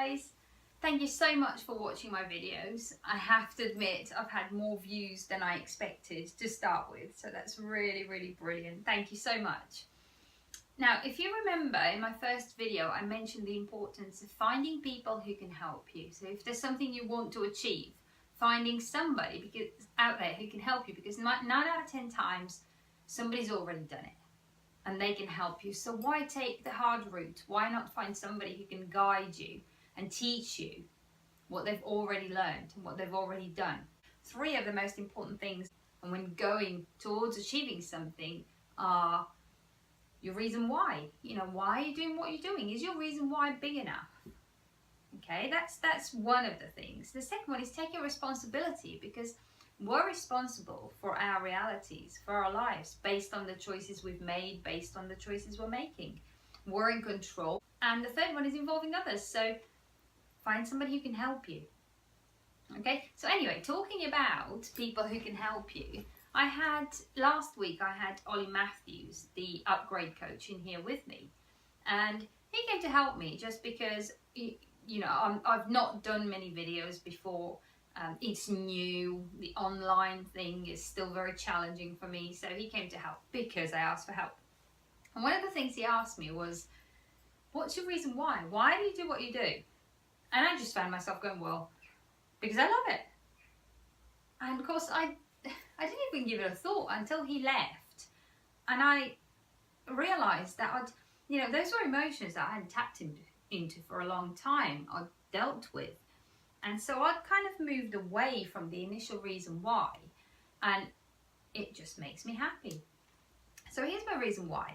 guys, thank you so much for watching my videos. I have to admit I've had more views than I expected to start with, so that's really brilliant. Thank you so much. Now, if you remember in my first video I mentioned the importance of finding people who can help you. So if there's something you want to achieve, finding somebody out there who can help you, because 9 out of 10 times somebody's already done it and they can help you. So why take the hard route? Why not find somebody who can guide you and teach you what they've already learned and what they've already done? 3 of the most important things and when going towards achieving something are your reason why. You know, why are you doing what you're doing? Is your reason why big enough? Okay, that's one of the things. The second one is taking responsibility, because we're responsible for our realities, for our lives, based on the choices we've made, based on the choices we're making. We're in control. And the third one is involving others. So find somebody who can help you. Okay, so anyway, talking about people who can help you, last week I had Ollie Matthews, the upgrade coach, in here with me. And he came to help me just because, you know, I've not done many videos before. It's new, the online thing is still very challenging for me, so he came to help because I asked for help. And one of the things he asked me was, what's your reason why? Why do you do what you do? And I just found myself going, well, because I love it. And of course I didn't even give it a thought until he left, and I realised that you know, those were emotions that I hadn't tapped into for a long time, I'd dealt with. And so I'd kind of moved away from the initial reason why, and it just makes me happy. So here's my reason why.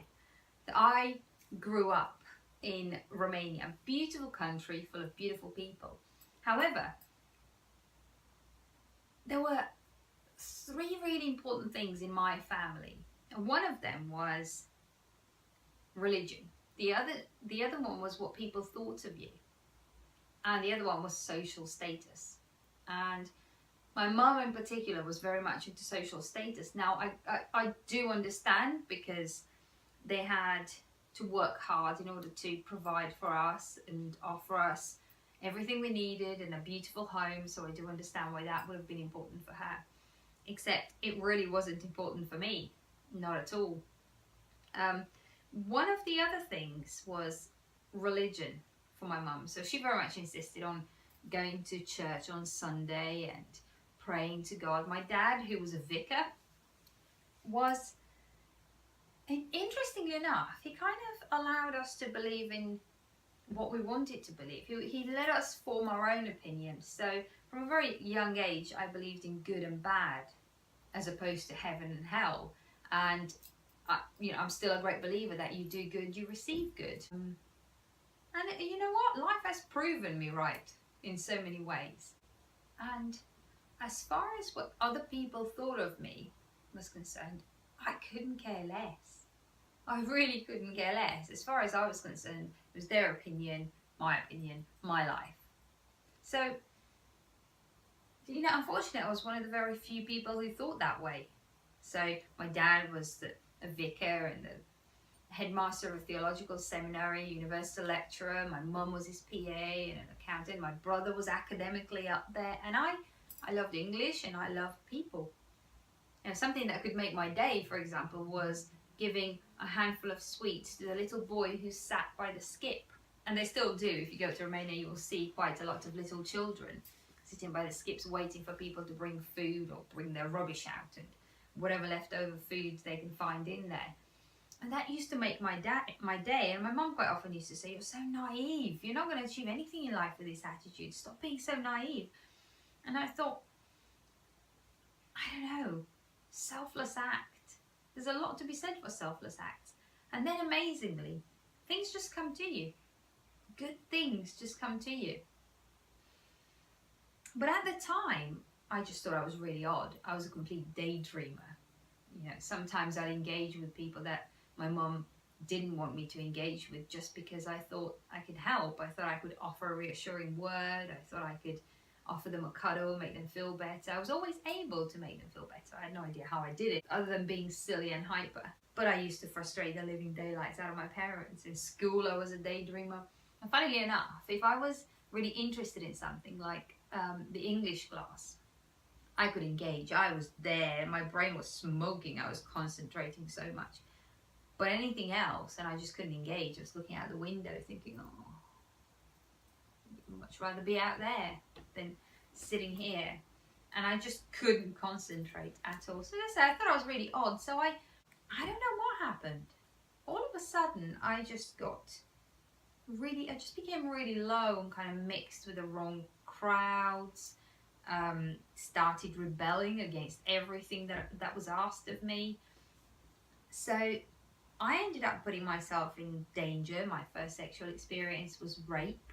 That I grew up in Romania, a beautiful country full of beautiful people. However, there were 3 really important things in my family. And one of them was religion. The other one was what people thought of you. And the other one was social status. And my mum in particular was very much into social status. Now I do understand, because they had to work hard in order to provide for us and offer us everything we needed and a beautiful home, so I do understand why that would have been important for her. Except it really wasn't important for me, not at all. One of the other things was religion for my mum. So she very much insisted on going to church on Sunday and praying to God. My dad, who was a vicar, was, interestingly enough, he kind of allowed us to believe in what we wanted to believe. He let us form our own opinions. So from a very young age, I believed in good and bad, as opposed to heaven and hell. And you know, I'm still a great believer that you do good, you receive good. And you know what? Life has proven me right in so many ways. And as far as what other people thought of me was concerned, I couldn't care less. I really couldn't care less. As far as I was concerned, it was their opinion, my life. So, you know, unfortunately, I was one of the very few people who thought that way. So my dad was a vicar and the headmaster of a theological seminary, university lecturer. My mum was his PA and an accountant. My brother was academically up there, and I loved English and I loved people. You know, something that could make my day, for example, was giving a handful of sweets to the little boy who sat by the skip. And they still do. If you go to Romania, you will see quite a lot of little children sitting by the skips waiting for people to bring food or bring their rubbish out and whatever leftover foods they can find in there. And that used to make my day. And my mum quite often used to say, "You're so naive. You're not going to achieve anything in life with this attitude. Stop being so naive." And I thought, I don't know, selfless act. There's a lot to be said for selfless acts. And then amazingly, things just come to you. Good things just come to you. But at the time, I just thought I was really odd. I was a complete daydreamer. You know, sometimes I'd engage with people that my mum didn't want me to engage with just because I thought I could help. I thought I could offer a reassuring word. I thought I could offer them a cuddle, make them feel better. I was always able to make them feel better. I had no idea how I did it, other than being silly and hyper. But I used to frustrate the living daylights out of my parents. In school, I was a daydreamer. And funnily enough, if I was really interested in something like the English class, I could engage. I was there. My brain was smoking. I was concentrating so much. But anything else, and I just couldn't engage. I was looking out the window thinking, oh, I'd much rather be out there than sitting here. And I just couldn't concentrate at all. So as I said, I thought I was really odd. So I don't know what happened. All of a sudden, I just became really low and kind of mixed with the wrong crowds. Started rebelling against everything that was asked of me. So I ended up putting myself in danger. My first sexual experience was rape.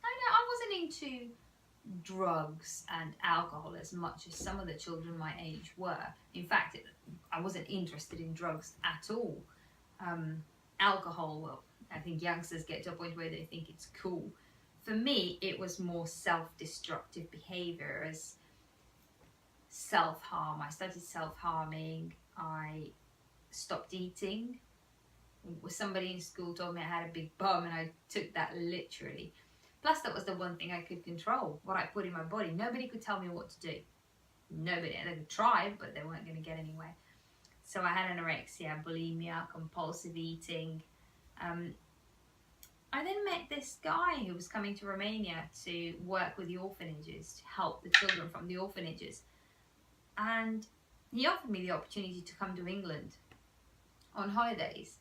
I wasn't into drugs and alcohol as much as some of the children my age were. In fact, I wasn't interested in drugs at all. Alcohol, well, I think youngsters get to a point where they think it's cool. For me, it was more self-destructive behavior, as self-harm. I started self-harming. I stopped eating. Somebody in school told me I had a big bum, and I took that literally. Plus, that was the one thing I could control, what I put in my body. Nobody could tell me what to do. Nobody. They could try, but they weren't going to get anywhere. So I had anorexia, bulimia, compulsive eating. I then met this guy who was coming to Romania to work with the orphanages, to help the children from the orphanages. And he offered me the opportunity to come to England on holidays.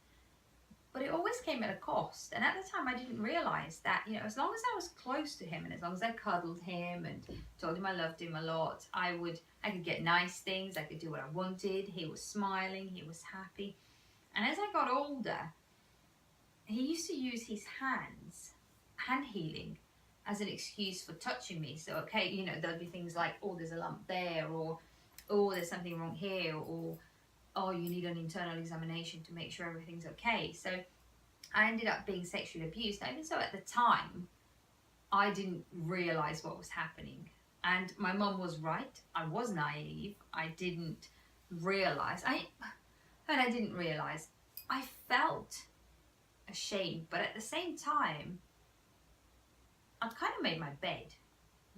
But it always came at a cost. And at the time, I didn't realise that, as long as I was close to him and as long as I cuddled him and told him I loved him a lot, I could get nice things, I could do what I wanted. He was smiling, he was happy. And as I got older, he used to use his hand healing, as an excuse for touching me. So, okay, there'll be things like, oh, there's a lump there, or, oh, there's something wrong here, or, oh, you need an internal examination to make sure everything's okay. So I ended up being sexually abused. Now, even so, at the time, I didn't realise what was happening. And my mum was right. I was naive. I didn't realise. I felt ashamed, but at the same time, I'd kind of made my bed,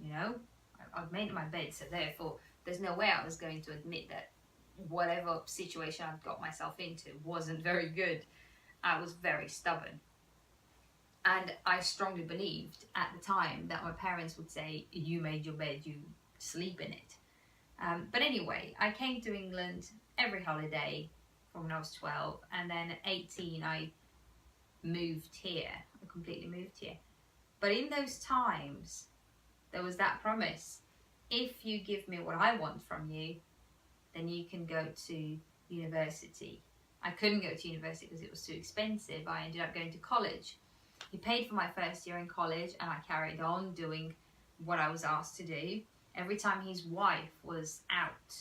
I'd made my bed, so therefore there's no way I was going to admit that whatever situation I'd got myself into wasn't very good. I was very stubborn, and I strongly believed at the time that my parents would say, you made your bed, you sleep in it. But anyway, I came to England every holiday from when I was 12, and then at 18 I moved here. I completely moved here. But in those times, there was that promise: if you give me what I want from you, then you can go to university. I couldn't go to university because it was too expensive. I ended up going to college. He paid for my first year in college, and I carried on doing what I was asked to do. Every time his wife was out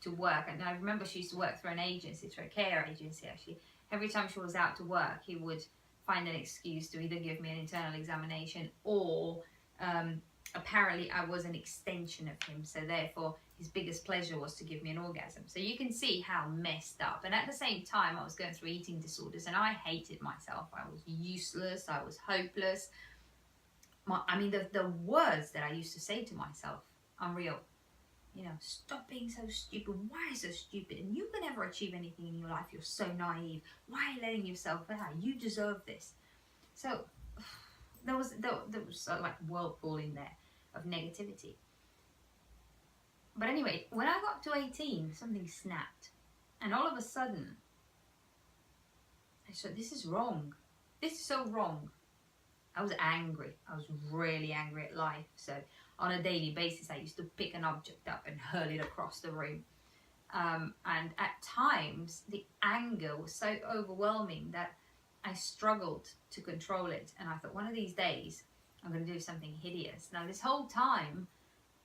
to work, and I remember she used to work through an agency, through a care agency actually. Every time she was out to work, he would find an excuse to either give me an internal examination, or apparently I was an extension of him, so therefore his biggest pleasure was to give me an orgasm. So you can see how messed up. And at the same time, I was going through eating disorders, and I hated myself. I was useless. I was hopeless. The words that I used to say to myself, unreal. Stop being so stupid. Why so stupid? And you can never achieve anything in your life. You're so naive. Why are you letting yourself down? You deserve this. So there was like whirlpool in there of negativity. But anyway, when I got to 18, something snapped. And all of a sudden, I said, this is wrong. This is so wrong. I was angry. I was really angry at life. So on a daily basis, I used to pick an object up and hurl it across the room. And at times, the anger was so overwhelming that I struggled to control it. And I thought, one of these days, I'm going to do something hideous. Now, this whole time,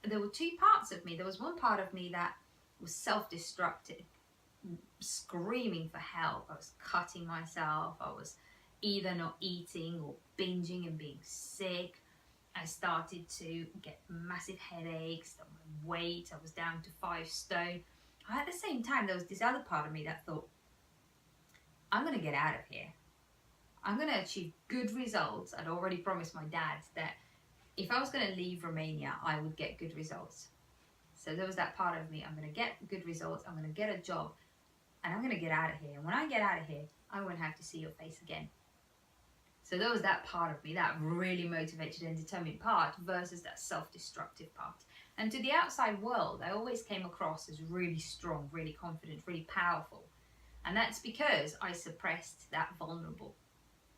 there were two parts of me. There was one part of me that was self-destructive, screaming for help. I was cutting myself. I was either not eating or binging and being sick. I started to get massive headaches, my weight, I was down to 5 stone. At the same time, there was this other part of me that thought, I'm going to get out of here. I'm going to achieve good results. I'd already promised my dad that if I was going to leave Romania, I would get good results. So there was that part of me. I'm going to get good results. I'm going to get a job. And I'm going to get out of here. And when I get out of here, I won't have to see your face again. So there was that part of me, that really motivated and determined part versus that self-destructive part. And to the outside world, I always came across as really strong, really confident, really powerful. And that's because I suppressed that vulnerable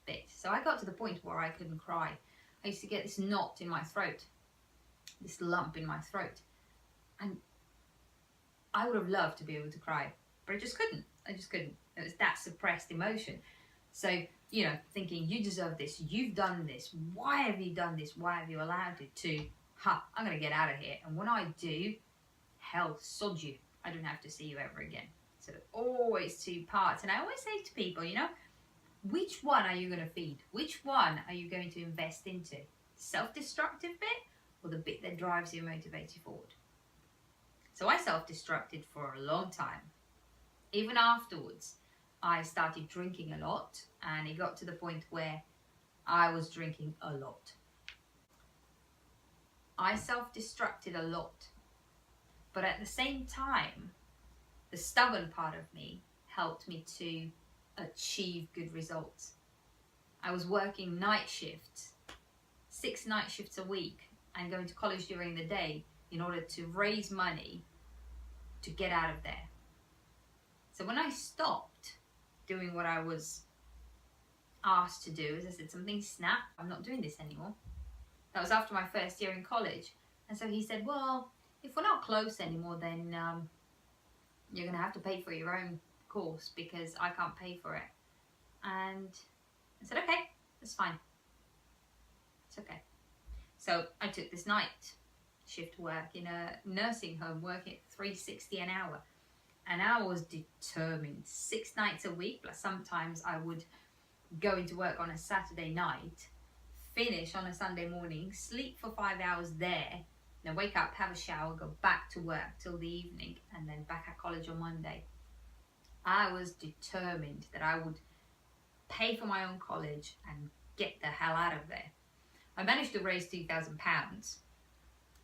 bit. So I got to the point where I couldn't cry. I used to get this knot in my throat, this lump in my throat. And I would have loved to be able to cry, but I just couldn't. It was that suppressed emotion. So, you know, thinking, you deserve this, you've done this, why have you done this, why have you allowed it, to, I'm going to get out of here. And when I do, hell, sod you. I don't have to see you ever again. So always two parts. And I always say to people, you know, which one are you going to feed? Which one are you going to invest into? Self-destructive bit or the bit that drives you, motivates you forward? So I self-destructed for a long time. Even afterwards, I started drinking a lot, and it got to the point where I was drinking a lot. I self-destructed a lot, but at the same time, the stubborn part of me helped me to achieve good results. I was working night shifts, 6 night shifts a week, and going to college during the day in order to raise money to get out of there. So when I stopped doing what I was asked to do, as I said, something snapped. I'm not doing this anymore. That was after my first year in college. And so he said, well, if we're not close anymore, then you're going to have to pay for your own course because I can't pay for it. And I said, okay, that's fine. It's okay. So I took this night shift work in a nursing home, working at $3.60 an hour. And I was determined. 6 nights a week, plus sometimes I would go into work on a Saturday night, finish on a Sunday morning, sleep for 5 hours there, then wake up, have a shower, go back to work till the evening, and then back at college on Monday. I was determined that I would pay for my own college and get the hell out of there. I managed to raise £2,000,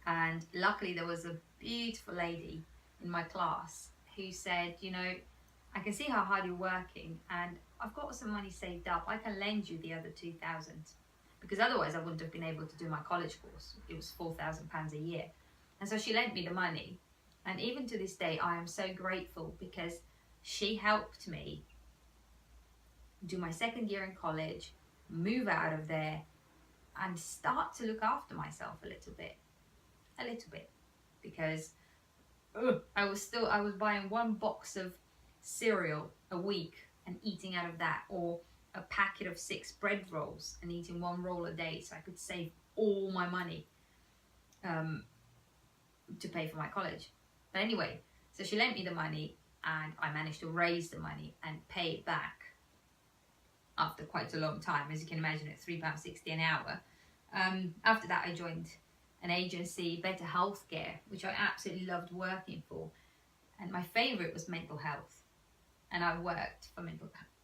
and luckily there was a beautiful lady in my class who said, you know, I can see how hard you're working and I've got some money saved up. I can lend you the other 2,000 because otherwise I wouldn't have been able to do my college course. It was £4,000 a year. And so she lent me the money. And even to this day, I am so grateful because she helped me do my second year in college, move out of there and start to look after myself a little bit, because I was buying 1 box of cereal a week and eating out of that, or a packet of 6 bread rolls and eating 1 roll a day so I could save all my money to pay for my college. But anyway, so she lent me the money and I managed to raise the money and pay it back after quite a long time, as you can imagine, at £3.60 an hour. After that I joined an agency, Better Healthcare, which I absolutely loved working for. And my favourite was mental health. And I worked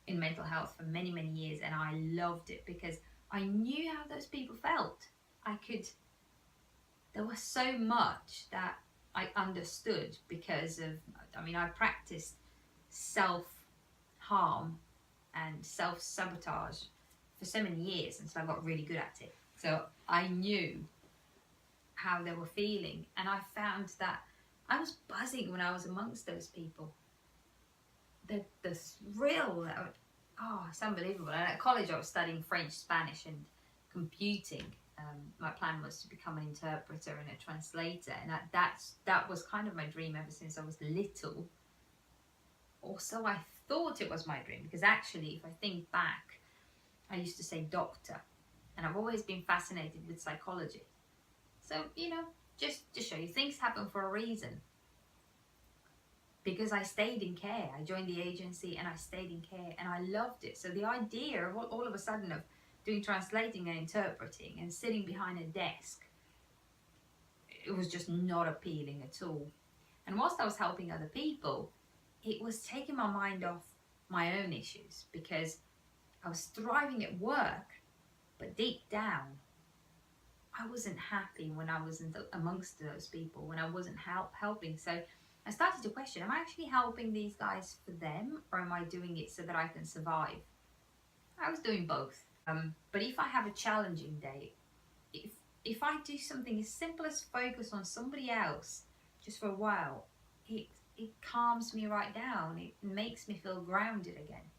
in mental health for many, many years, and I loved it because I knew how those people felt. There was so much that I understood because of, I practiced self-harm and self-sabotage for so many years, and so I got really good at it. So I knew how they were feeling, and I found that I was buzzing when I was amongst those people. The thrill, it's unbelievable. And at college I was studying French, Spanish and computing. My plan was to become an interpreter and a translator, and that was kind of my dream ever since I was little. Also, I thought it was my dream, because actually if I think back, I used to say doctor, and I've always been fascinated with psychology. So, just to show you, things happen for a reason. Because I stayed in care. I joined the agency and I stayed in care and I loved it. So the idea of all of a sudden of doing translating and interpreting and sitting behind a desk, it was just not appealing at all. And whilst I was helping other people, it was taking my mind off my own issues, because I was thriving at work, but deep down, I wasn't happy when I was amongst those people, when I wasn't helping. So I started to question, am I actually helping these guys for them, or am I doing it so that I can survive? I was doing both. But if I have a challenging day, if I do something as simple as focus on somebody else just for a while, it calms me right down. It makes me feel grounded again.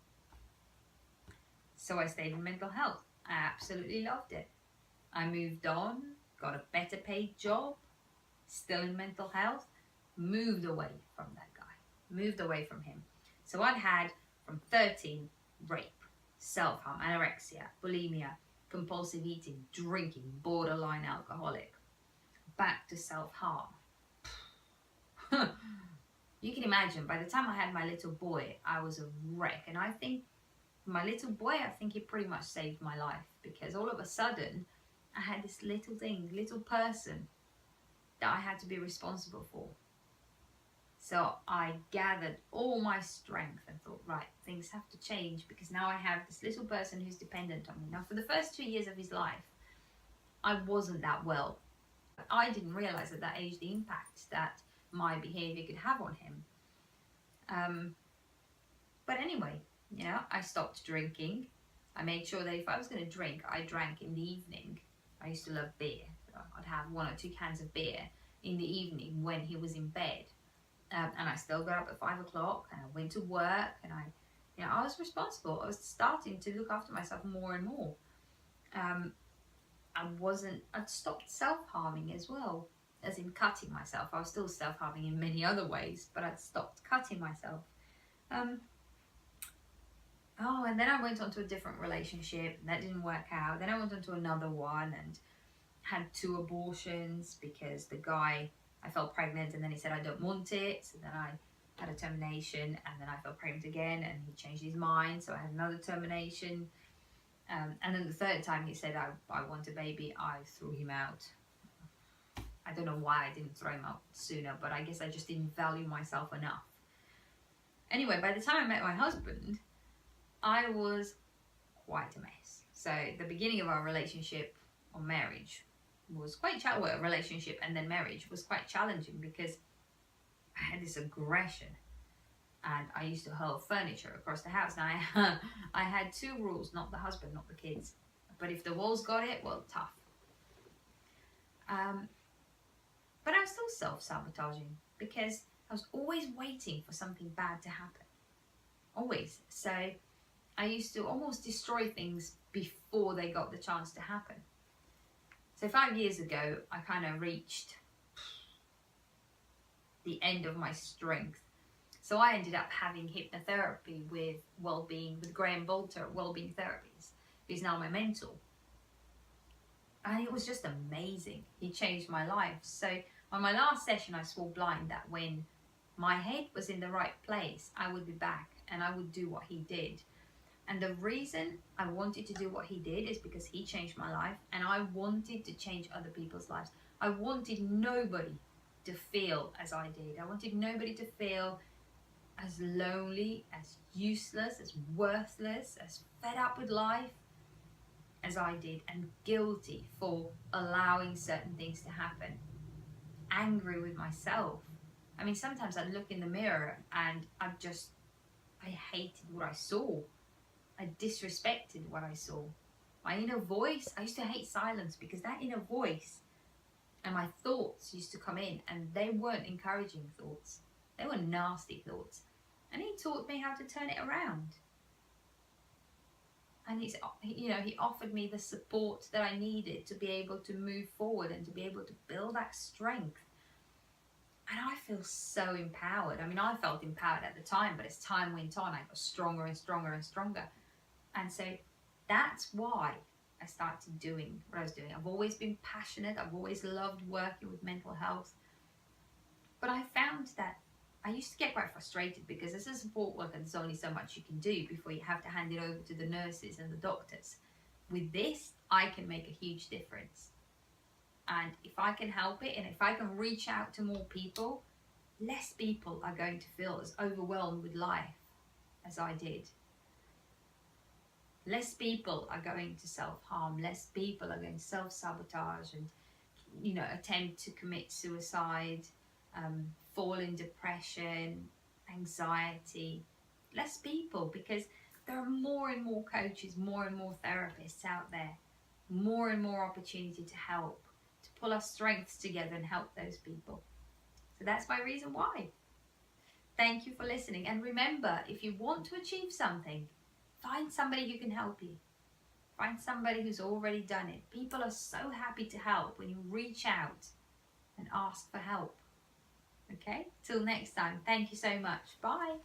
So I stayed in mental health. I absolutely loved it. I moved on, got a better paid job, still in mental health, moved away from that guy, moved away from him. So I'd had from 13, rape, self-harm, anorexia, bulimia, compulsive eating, drinking, borderline alcoholic, back to self-harm. You can imagine, by the time I had my little boy, I was a wreck. And I think my little boy, I think he pretty much saved my life, because all of a sudden I had this little thing, little person that I had to be responsible for. So I gathered all my strength and thought, right, things have to change, because now I have this little person who's dependent on me. Now, for the first 2 years of his life, I wasn't that well. I didn't realize at that age the impact that my behavior could have on him. But anyway, you know, I stopped drinking. I made sure that if I was going to drink, I drank in the evening. I used to love beer. I'd have 1 or 2 cans of beer in the evening when he was in bed. And I still got up at 5 o'clock, and I went to work, and I was responsible. I was starting to look after myself more and more. I'd stopped self-harming as well, as in cutting myself. I was still self-harming in many other ways, but I'd stopped cutting myself. And then I went on to a different relationship, and that didn't work out. Then I went on to another one and had 2 abortions, because the guy, I felt pregnant, and then he said, I don't want it. So then I had a termination, and then I felt pregnant again, and he changed his mind. So I had another termination. And then the 3rd time he said, I want a baby, I threw him out. I don't know why I didn't throw him out sooner, but I guess I just didn't value myself enough. Anyway, by the time I met my husband, I was quite a mess. So the beginning of our relationship or marriage was quite challenging. Relationship and then marriage was quite challenging, because I had this aggression, and I used to hurl furniture across the house. Now I had 2 rules: not the husband, not the kids. But if the walls got it, well, tough. But I was still self-sabotaging, because I was always waiting for something bad to happen. Always. So I used to almost destroy things before they got the chance to happen. So 5 years ago, I kind of reached the end of my strength. So I ended up having hypnotherapy with Graham Bolter, Wellbeing Therapies, who's now my mentor. And it was just amazing. He changed my life. So on my last session, I swore blind that when my head was in the right place, I would be back and I would do what he did. And the reason I wanted to do what he did is because he changed my life, and I wanted to change other people's lives. I wanted nobody to feel as I did. I wanted nobody to feel as lonely, as useless, as worthless, as fed up with life as I did, and guilty for allowing certain things to happen. Angry with myself. I mean, sometimes I'd look in the mirror and I hated what I saw. I disrespected what I saw. My inner voice, I used to hate silence, because that inner voice and my thoughts used to come in, and they weren't encouraging thoughts. They were nasty thoughts. And he taught me how to turn it around. And he offered me the support that I needed to be able to move forward and to be able to build that strength. And I feel so empowered. I mean, I felt empowered at the time, but as time went on, I got stronger and stronger and stronger. And so that's why I started doing what I was doing. I've always been passionate. I've always loved working with mental health. But I found that I used to get quite frustrated, because as a support worker, there's only so much you can do before you have to hand it over to the nurses and the doctors. With this, I can make a huge difference. And if I can help it, and if I can reach out to more people, less people are going to feel as overwhelmed with life as I did. less people are going to self-harm, less people are going to self-sabotage and, you know, attempt to commit suicide, fall in depression, anxiety. Less people, because there are more and more coaches, more and more therapists out there, more and more opportunity to help, to pull our strengths together and help those people. So that's my reason why. Thank you for listening. And remember, if you want to achieve something, find somebody who can help you. Find somebody who's already done it. People are so happy to help when you reach out and ask for help. Okay? Till next time. Thank you so much. Bye.